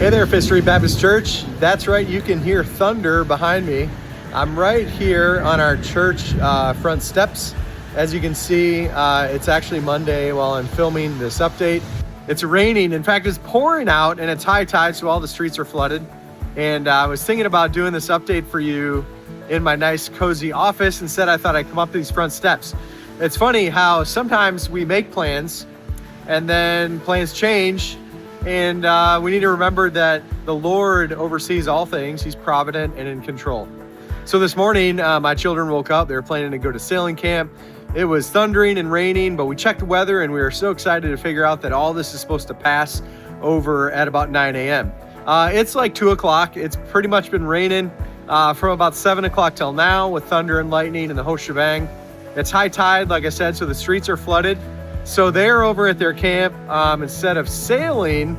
Hey there, Fifth Street Baptist Church. That's right, you can hear thunder behind me. I'm right here on our church front steps. As you can see, it's actually Monday while I'm filming this update. It's raining. In fact, it's pouring out and it's high tide, so all the streets are flooded. And I was thinking about doing this update for you in my nice cozy office. Instead, I thought I'd come up these front steps. It's funny how sometimes we make plans and then plans change. And we need to remember that the Lord oversees all things. He's provident and in control. So this morning, my children woke up. They were planning to go to sailing camp. It was thundering and raining, but we checked the weather and we were so excited to figure out that all this is supposed to pass over at about 9 a.m. It's like 2 o'clock. It's pretty much been raining from about 7 o'clock till now with thunder and lightning and the whole shebang. It's high tide, like I said, so the streets are flooded. So they're over at their camp. Instead of sailing,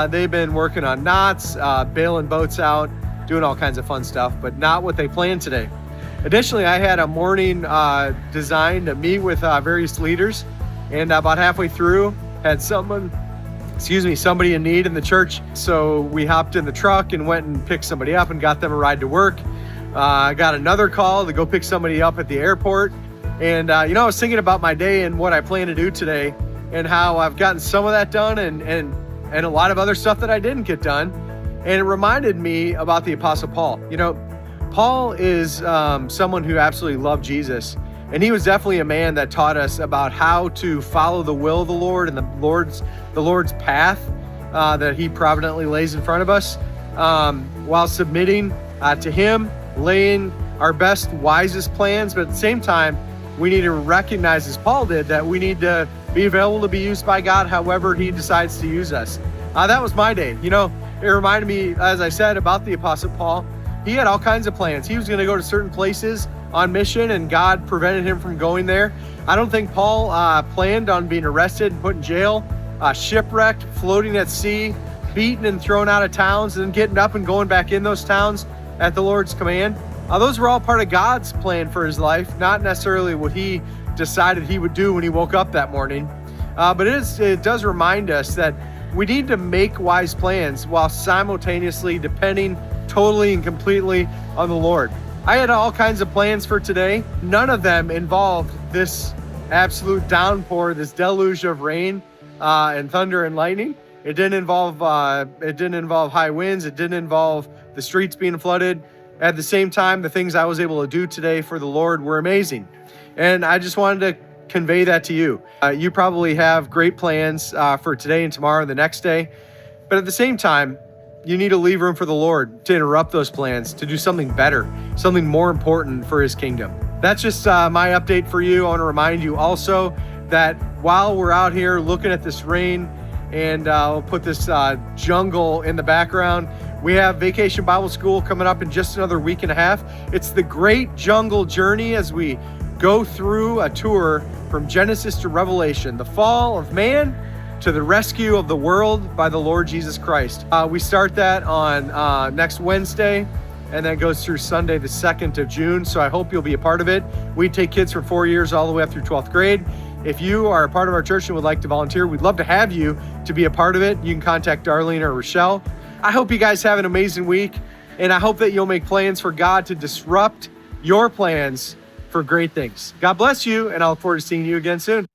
they've been working on knots, bailing boats out, doing all kinds of fun stuff, but not what they planned today. Additionally, I had a morning designed to meet with various leaders, and about halfway through, had somebody in need in the church. So we hopped in the truck and went and picked somebody up and got them a ride to work. I got another call to go pick somebody up at the airport. And, I was thinking about my day and what I plan to do today and how I've gotten some of that done and a lot of other stuff that I didn't get done. And it reminded me about the Apostle Paul. Paul is someone who absolutely loved Jesus. And he was definitely a man that taught us about how to follow the will of the Lord and the Lord's path that he providently lays in front of us while submitting to him, laying our best, wisest plans. But at the same time, we need to recognize, as Paul did, that we need to be available to be used by God however he decides to use us. That was my day. It reminded me, as I said, about the Apostle Paul. He had all kinds of plans. He was going to go to certain places on mission, and God prevented him from going there. I don't think Paul planned on being arrested and put in jail, shipwrecked, floating at sea, beaten and thrown out of towns, and then getting up and going back in those towns at the Lord's command. Those were all part of God's plan for his life, not necessarily what he decided he would do when he woke up that morning. But it does remind us that we need to make wise plans while simultaneously depending totally and completely on the Lord. I had all kinds of plans for today. None of them involved this absolute downpour, this deluge of rain and thunder and lightning. It didn't involve high winds. It didn't involve the streets being flooded. At the same time, the things I was able to do today for the Lord were amazing. And I just wanted to convey that to you. You probably have great plans for today and tomorrow and the next day. But at the same time, you need to leave room for the Lord to interrupt those plans, to do something better, something more important for his kingdom. That's just my update for you. I want to remind you also that while we're out here looking at this rain, and we'll put this jungle in the background, we have Vacation Bible School coming up in just another week and a half. It's the Great Jungle Journey as we go through a tour from Genesis to Revelation, the fall of man to the rescue of the world by the Lord Jesus Christ. We start that on next Wednesday, and then it goes through Sunday, the 2nd of June. So I hope you'll be a part of it. We take kids from 4 years all the way up through 12th grade. If you are a part of our church and would like to volunteer, we'd love to have you to be a part of it. You can contact Darlene or Rochelle. I hope you guys have an amazing week, and I hope that you'll make plans for God to disrupt your plans for great things. God bless you, and I look forward to seeing you again soon.